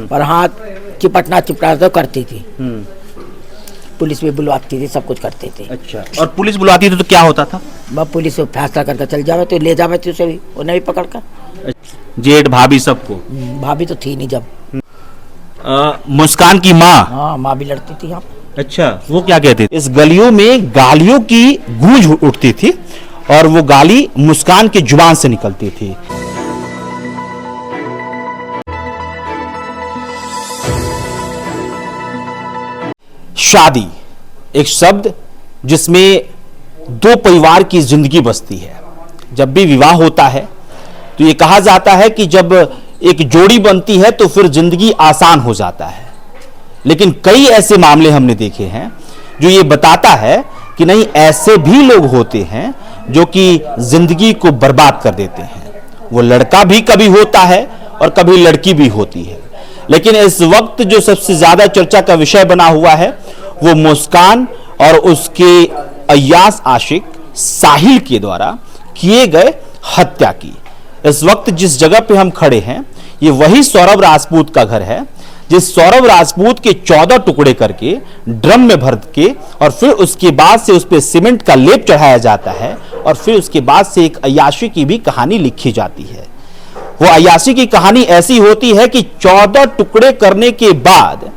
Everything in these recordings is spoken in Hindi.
पर हाथ चिपटना चिपटा तो करती थी। पुलिस भी बुलवाती थी, सब कुछ करते थे। अच्छा, और पुलिस बुलाती थी तो क्या होता था? वह पुलिस फैसला करके चल जावे तो ले जावे, तो उसे भी उन्हें भी पकड़ कर। जेठ भाभी सबको? भाभी तो थी नहीं जब। मुस्कान की माँ? हाँ, माँ भी लड़ती थी यहाँ। अच्छा, वो क्या कहती थी? इस गलियों में गालियों की गूंज उठती थी और वो गाली मुस्कान की जुबान से निकलती थी। शादी एक शब्द जिसमें दो परिवार की जिंदगी बसती है। जब भी विवाह होता है तो ये कहा जाता है कि जब एक जोड़ी बनती है तो फिर जिंदगी आसान हो जाता है, लेकिन कई ऐसे मामले हमने देखे हैं जो ये बताता है कि नहीं, ऐसे भी लोग होते हैं जो कि जिंदगी को बर्बाद कर देते हैं। वो लड़का भी कभी होता है और कभी लड़की भी होती है, लेकिन इस वक्त जो सबसे ज्यादा चर्चा का विषय बना हुआ है वो मुस्कान और उसके अय्यास आशिक साहिल के द्वारा किए गए हत्या की। इस वक्त जिस जगह पे हम खड़े हैं ये वही सौरभ राजपूत का घर है, जिस सौरभ राजपूत के 14 टुकड़े करके ड्रम में भर के और फिर उसके बाद से उस पे सीमेंट का लेप चढ़ाया जाता है और फिर उसके बाद से एक अय्याशी की भी कहानी लिखी जाती है। वो अय्याशी की कहानी ऐसी होती है कि 14 टुकड़े करने के बाद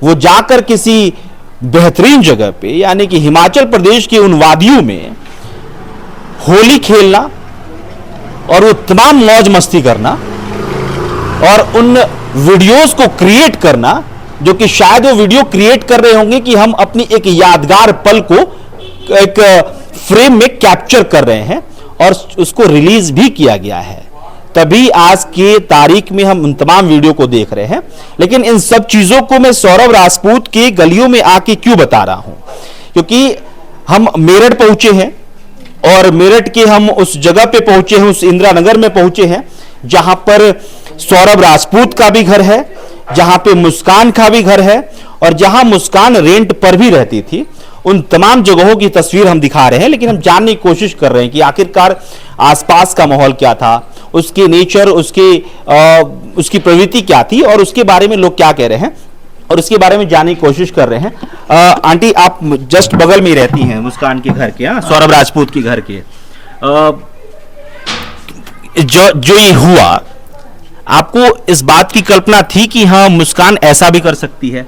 वो जाकर किसी बेहतरीन जगह पे यानी कि हिमाचल प्रदेश के उन वादियों में होली खेलना और वो तमाम मौज मस्ती करना और उन वीडियोस को क्रिएट करना, जो कि शायद वो वीडियो क्रिएट कर रहे होंगे कि हम अपनी एक यादगार पल को एक फ्रेम में कैप्चर कर रहे हैं, और उसको रिलीज भी किया गया है। तभी आज के तारीख में हम उन तमाम वीडियो को देख रहे हैं। लेकिन इन सब चीजों को मैं सौरभ राजपूत के गलियों में आके क्यों बता रहा हूं? क्योंकि हम मेरठ पहुंचे हैं और मेरठ के हम उस जगह पे पहुंचे हैं, उस इंदिरा नगर में पहुंचे हैं जहां पर सौरभ राजपूत का भी घर है, जहां पे मुस्कान का भी घर है और जहां मुस्कान रेंट पर भी रहती थी। उन तमाम जगहों की तस्वीर हम दिखा रहे हैं, लेकिन हम जानने की कोशिश कर रहे हैं कि आखिरकार आसपास का माहौल क्या था, उसके नेचर, उसकी प्रवृत्ति क्या थी और उसके बारे में लोग क्या कह रहे हैं, और उसके बारे में जानने की कोशिश कर रहे हैं। आंटी, आप जस्ट बगल में ही रहती हैं मुस्कान के घर के, सौरभ राजपूत के घर के। जो ये हुआ, आपको इस बात की कल्पना थी कि हाँ मुस्कान ऐसा भी कर सकती है?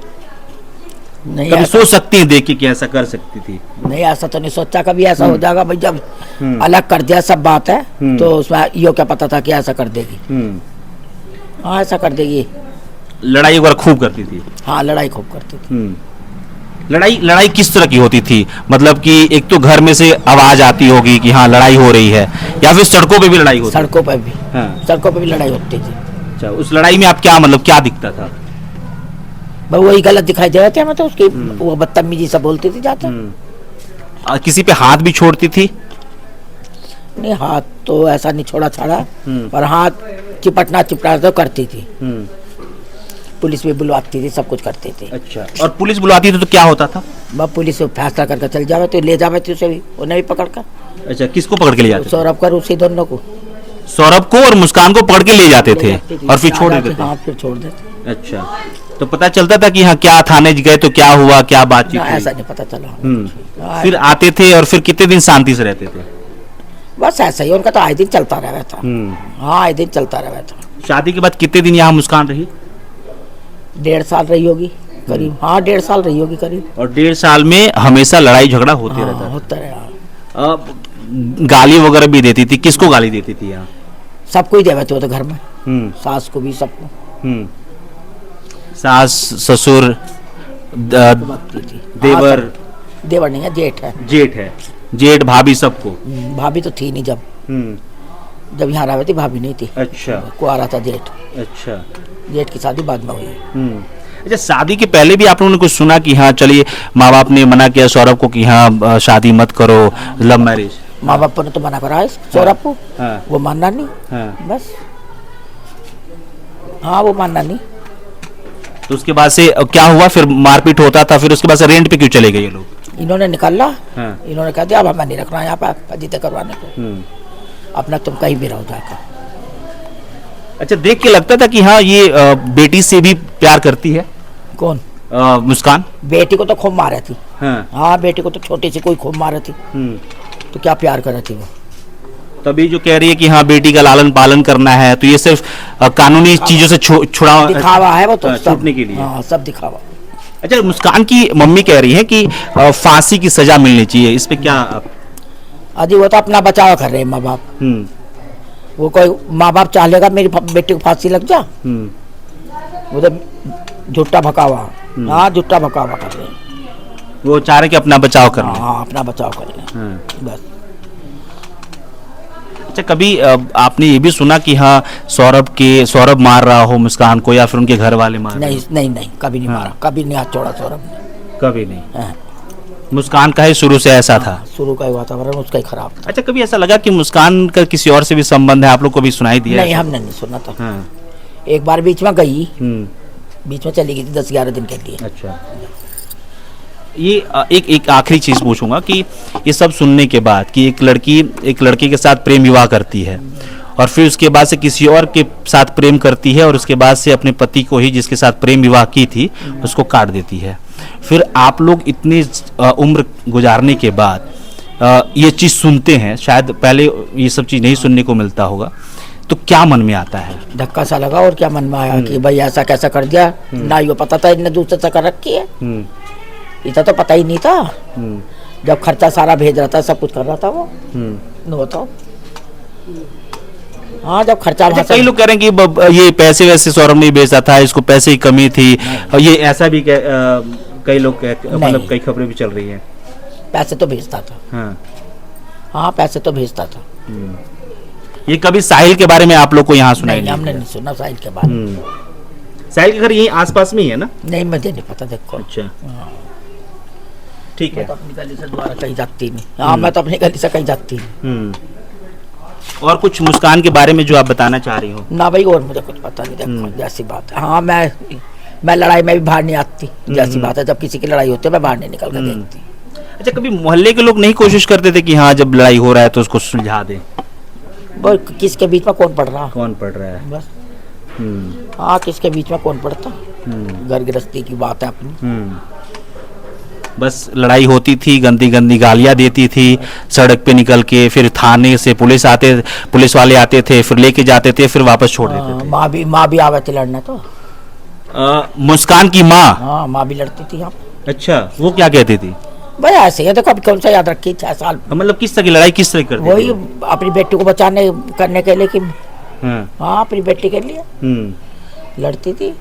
नहीं, कभी सोच सकती है देख के कि ऐसा कर सकती थी? नहीं, ऐसा तो नहीं सोचा कभी ऐसा हो जाएगा भाई। जब अलग कर दिया सब बात है तो उसमें यो क्या पता था कि ऐसा कर देगी। हाँ, ऐसा कर देगी। लड़ाई वगैरह खूब करती थी? हाँ, लड़ाई खूब करती थी। लड़ाई किस तरह की होती थी? मतलब कि एक तो घर में से आवाज आती होगी कि हाँ लड़ाई हो रही है, या फिर सड़कों पे भी लड़ाई होती? सड़कों पे भी। हाँ। सड़कों पे भी लड़ाई होती थी। अच्छा, उस लड़ाई में आप क्या क्या दिखता था? भाई वही गलत दिखाई दे रहे थे हमें तो, उसकी वो बदतमीजी सब बोलती थी जाते। किसी पे हाथ भी छोड़ती थी? नहीं, हाथ तो ऐसा नहीं छोड़ा छाड़ा, पर हाथ चिपटना चिपटा तो करती थी। पुलिस भी बुलवाती थी, सब कुछ करते थे। अच्छा, और पुलिस बुलाती थी तो क्या होता था? वह पुलिस फैसला करके चल जावे तो ले जावे, तो उसे भी उन्हें भी पकड़ कर। अच्छा, किसको पकड़ के ले जाते? सौरभ कर उसी दोनों को, सौरभ को और मुस्कान को पकड़ के ले जाते थे और फिर छोड़ देते थे? हाँ, फिर छोड़ देते। अच्छा, तो पता चलता था कि हाँ क्या थाने गए तो क्या हुआ, क्या बातचीत? ऐसा नहीं पता चला। फिर आते थे और फिर कितने दिन शांति से रहते थे? बस ऐसा ही उनका तो आए दिन चलता रहा था। हाँ, आए दिन चलता रहा था। शादी के बाद कितने दिन यहाँ मुस्कान रही? 1.5 साल रही होगी करीब। हाँ, 1.5 साल रही होगी करीब। और 1.5 साल में हमेशा लड़ाई झगड़ा होते रहता? होता रहा। गाली वगैरह भी देती थी? किसको गाली देती थी यहाँ? सबको ही देवे थे वो तो घर में, सास को भी, सबको। सास, ससुर, देवर? देवर नहीं है, जेठ है। जेठ है? जेठ भाभी सबको? भाभी तो थी नहीं जब यहाँ रहे थी, भाभी नहीं थी। अच्छा, कुआरा था जेठ। अच्छा, जेठ की शादी बाद में हुई। अच्छा, शादी के पहले भी आप लोगों ने कुछ सुना कि हाँ चलिए माँ बाप ने मना किया सौरभ को कि हाँ शादी मत करो, लव मैरिज? माँ बाप ने तो मना करा है सौरभ को। वो मानना नहीं। बस, हाँ, वो मानना नहीं। तो उसके बाद से क्या हुआ? फिर मारपीट होता था, फिर उसके बाद से रेंट पे क्यों चले गए ये लोग? इन्होंने निकाला। इन्होंने कहा दिया अब हमें नहीं रखना यहाँ पे फजीते करवाने को, अपना तुम कहीं भी रहो जाकर। अच्छा, देख के लगता था कि हाँ ये बेटी से भी प्यार करती है कौन? मुस्कान। बेटी को तो खूब मारा थी। हाँ। हाँ, बेटी को तो छोटी सी कोई खूब मारा थी, तो क्या प्यार करा थी वो। तभी जो कह रही है कि हाँ बेटी का लालन पालन करना है, तो ये सिर्फ कानूनी चीजों से छुड़ा दिखावा है वो तो, छूटने के लिए। हाँ, सब दिखावा। अच्छा, मुस्कान की मम्मी कह रही है कि फांसी की सजा मिलनी चाहिए, इस पे क्या आप? अजी वो तो अपना बचाव कर रहे हैं माँ बाप। वो कोई माँ बाप चाह लेगा मेरी बेटी को फांसी लग जा, वो तो झूठा भकावा। हाँ, झूठा भकावा कर रहे हैं। वो चाह रहे कि अपना बचाव कर लें। हाँ, अपना बचाव कर लें बस। अच्छा, कभी आपने ये भी सुना कि हाँ सौरभ मार रहा हो मुस्कान को, या फिर उनके घर वाले मार? नहीं नहीं नहीं, कभी नहीं मारा, कभी नहीं हाथ छोड़ा सौरभ ने, कभी नहीं। हाँ। मुस्कान का ही शुरू से ऐसा था। शुरू का ही वातावरण उसका ही खराब था। अच्छा, कभी ऐसा लगा कि मुस्कान का किसी और से भी संबंध है? आप लोग को भी सुनाई दिया? नहीं, हमने नहीं सुना था। हाँ। एक बार बीच में गई, बीच में चली गई थी 10-11 दिन के लिए। अच्छा, ये एक आखिरी चीज पूछूंगा कि ये सब सुनने के बाद कि एक लड़की एक लड़के के साथ प्रेम विवाह करती है और फिर उसके बाद से किसी और के साथ प्रेम करती है और उसके बाद से अपने पति को ही जिसके साथ प्रेम विवाह की थी उसको काट देती है, फिर आप लोग इतनी उम्र गुजारने के बाद ये चीज सुनते हैं, शायद पहले ये सब चीज नहीं सुनने को मिलता होगा, तो क्या मन में आता है? धक्का सा लगा। और क्या मन में आया कि भाई ऐसा कैसा कर दिया। ना ये पता था इनने दूसरे से कर रखी है, इतना तो पता ही नहीं था। जब खर्चा सारा भेज रहा था, सब कुछ कर रहा था वो, न बताओ। हाँ, जब खर्चा। अच्छा, कई लोग कह रहे हैं कि ये पैसे वैसे सौरभ नहीं भेजता था, इसको पैसे की कमी थी, और ये ऐसा भी कई लोग मतलब कई खबरें भी चल रही हैं। पैसे तो भेजता था। हाँ, हाँ, पैसे तो भेजता था। ये कभी साहिल के बारे में आप लोग को यहाँ सुनाई नहीं? हमने नहीं सुना साहिल के बारे में। साहिल के घर यहीं आसपास में ही है ना? नहीं, मुझे नहीं पता। देखो, अच्छा, ठीक है। मैं तो अपनी गली से दोबारा कहीं जाती नहीं। हाँ, मैं तो अपनी गली से कहीं जाती नहीं। और कुछ मुस्कान के बारे में जो आप बताना चाह रही हो? ना भाई, और मुझे कुछ पता नहीं। देखो, जैसी बात है। हाँ, मैं लड़ाई में भी बाहर नहीं आती। जैसी बात है, जब किसी की लड़ाई होती है मैं बाहर नहीं निकल कर देखती। अच्छा, कभी मोहल्ले के लोग नहीं कोशिश करते थे कि हाँ जब लड़ाई हो रहा है तो उसको सुलझा दें? वो किसके बीच में कौन पड़ रहा? कौन पड़ रहा है बस। हाँ, किसके बीच में कौन पड़ता? घर गृहस्थी की बात है अपनी। बस लड़ाई होती थी, गंदी गंदी गालियां देती थी, सड़क पे निकल के, फिर थाने से पुलिस वाले आते थे, फिर लेके जाते थे, फिर वापस छोड़ देते थे। माँ भी आवे थी लड़ने तो। मुस्कान की माँ? हाँ, माँ भी लड़ती थी यहाँ। अच्छा, वो क्या कहती थी? भाई ऐसे ही देखो, अभी कौन सा याद रखी 6 साल। मतलब किस तरह की लड़ाई किस तरह करती? वही अपनी बेटी को बचाने करने के लिए कि हाँ, अपनी बेटी के लिए लड़ती थी।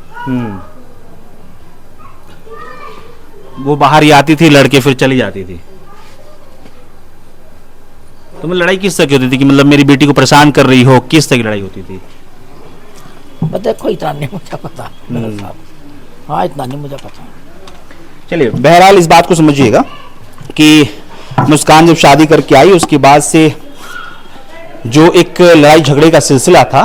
वो बाहर ही आती थी, लड़के फिर चली जाती थी। तो मतलब लड़ाई किस तरह की होती थी कि मतलब मेरी बेटी को परेशान कर रही हो, किस तरह की लड़ाई होती थी? देखो, इतना नहीं मुझे पता। हाँ, इतना नहीं मुझे पता। चलिए, बहरहाल इस बात को समझिएगा कि मुस्कान जब शादी करके आई उसके बाद से जो एक लड़ाई झगड़े का सिलसिला था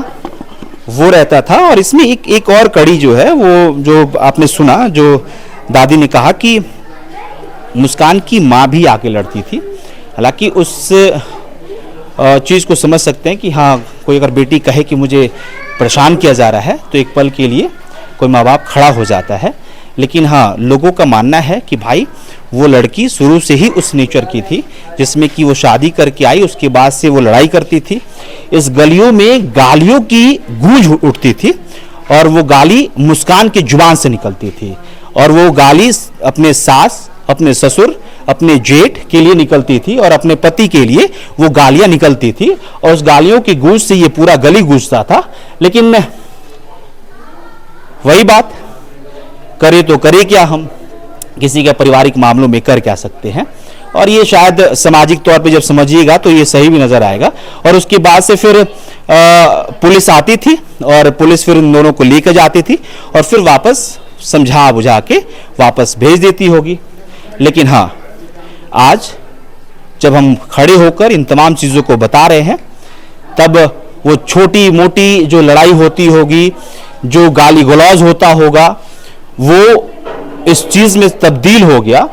वो रहता था, और इसमें एक और कड़ी जो है वो जो आपने सुना, जो दादी ने कहा कि मुस्कान की माँ भी आके लड़ती थी। हालांकि उस चीज़ को समझ सकते हैं कि हाँ, कोई अगर बेटी कहे कि मुझे परेशान किया जा रहा है तो एक पल के लिए कोई माँ बाप खड़ा हो जाता है, लेकिन हाँ, लोगों का मानना है कि भाई वो लड़की शुरू से ही उस नेचर की थी जिसमें कि वो शादी करके आई, उसके बाद से वो लड़ाई करती थी। इस गलियों में गालियों की गूंज उठती थी और वो गाली मुस्कान की जुबान से निकलती थी, और वो गाली अपने सास, अपने ससुर, अपने जेठ के लिए निकलती थी और अपने पति के लिए वो गालियां निकलती थी, और उस गालियों की गूंज से ये पूरा गली गूंजता था। लेकिन वही बात, करे तो करे क्या, हम किसी के पारिवारिक मामलों में कर क्या सकते हैं, और ये शायद सामाजिक तौर पे जब समझिएगा तो ये सही भी नजर आएगा। और उसके बाद से फिर पुलिस आती थी और पुलिस फिर उन दोनों को लेकर जाती थी और फिर वापस समझा बुझा के वापस भेज देती होगी। लेकिन हाँ, आज जब हम खड़े होकर इन तमाम चीज़ों को बता रहे हैं, तब वो छोटी मोटी जो लड़ाई होती होगी, जो गाली गलौज होता होगा, वो इस चीज़ में तब्दील हो गया,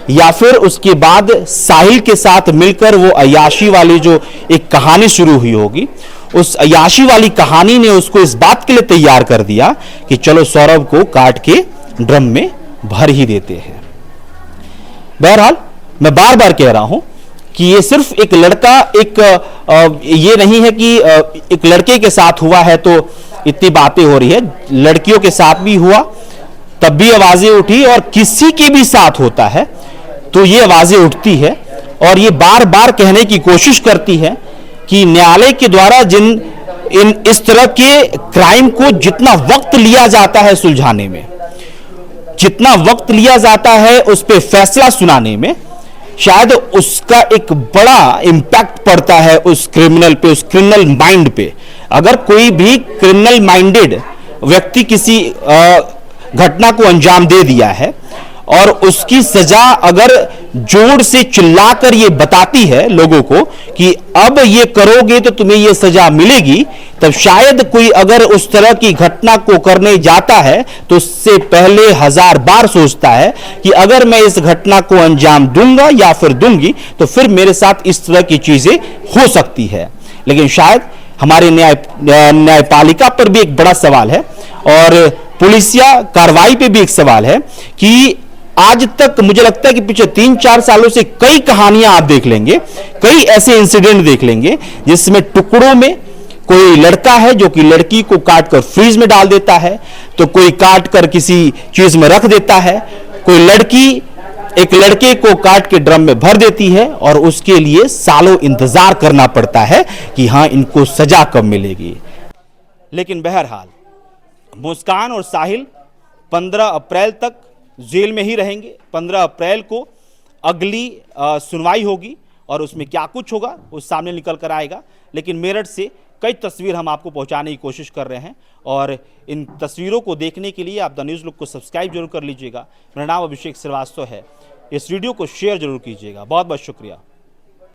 या फिर उसके बाद साहिल के साथ मिलकर वो अय्याशी वाली जो एक कहानी शुरू हुई होगी उस अय्याशी वाली कहानी ने उसको इस बात के लिए तैयार कर दिया कि चलो सौरभ को काट के ड्रम में भर ही देते हैं। बहरहाल मैं बार बार कह रहा हूं कि ये सिर्फ एक लड़का ये नहीं है कि एक लड़के के साथ हुआ है तो इतनी बातें हो रही है, लड़कियों के साथ भी हुआ तब भी आवाजें उठी, और किसी के भी साथ होता है तो ये आवाजें उठती है और ये बार बार कहने की कोशिश करती है कि न्यायालय के द्वारा इस तरह के क्राइम को जितना वक्त लिया जाता है सुलझाने में, जितना वक्त लिया जाता है उस पर फैसला सुनाने में, शायद उसका एक बड़ा इंपैक्ट पड़ता है उस क्रिमिनल पे, उस क्रिमिनल माइंड पे। अगर कोई भी क्रिमिनल माइंडेड व्यक्ति किसी घटना को अंजाम दे दिया है और उसकी सजा अगर जोर से चिल्लाकर ये बताती है लोगों को कि अब ये करोगे तो तुम्हें ये सजा मिलेगी, तब शायद कोई अगर उस तरह की घटना को करने जाता है तो उससे पहले 1000 बार सोचता है कि अगर मैं इस घटना को अंजाम दूंगा या फिर दूंगी तो फिर मेरे साथ इस तरह की चीजें हो सकती है। लेकिन शायद हमारे न्यायपालिका पर भी एक बड़ा सवाल है और पुलिसिया कार्रवाई पे भी एक सवाल है कि आज तक मुझे लगता है कि पिछले 3-4 सालों से कई कहानियां आप देख लेंगे, कई ऐसे इंसिडेंट देख लेंगे जिसमें टुकड़ों में कोई लड़का है जो कि लड़की को काटकर फ्रीज में डाल देता है, तो कोई काटकर किसी चीज में रख देता है, कोई लड़की एक लड़के को काट के ड्रम में भर देती है और उसके लिए सालों इंतजार करना पड़ता है कि हां इनको सजा कब मिलेगी। लेकिन बहरहाल मुस्कान और साहिल 15 अप्रैल तक जेल में ही रहेंगे। 15 अप्रैल को अगली सुनवाई होगी और उसमें क्या कुछ होगा वो सामने निकल कर आएगा। लेकिन मेरठ से कई तस्वीर हम आपको पहुंचाने की कोशिश कर रहे हैं और इन तस्वीरों को देखने के लिए आप द न्यूज़ लुक को सब्सक्राइब जरूर कर लीजिएगा। मेरा नाम अभिषेक श्रीवास्तव है। इस वीडियो को शेयर जरूर कीजिएगा। बहुत बहुत शुक्रिया।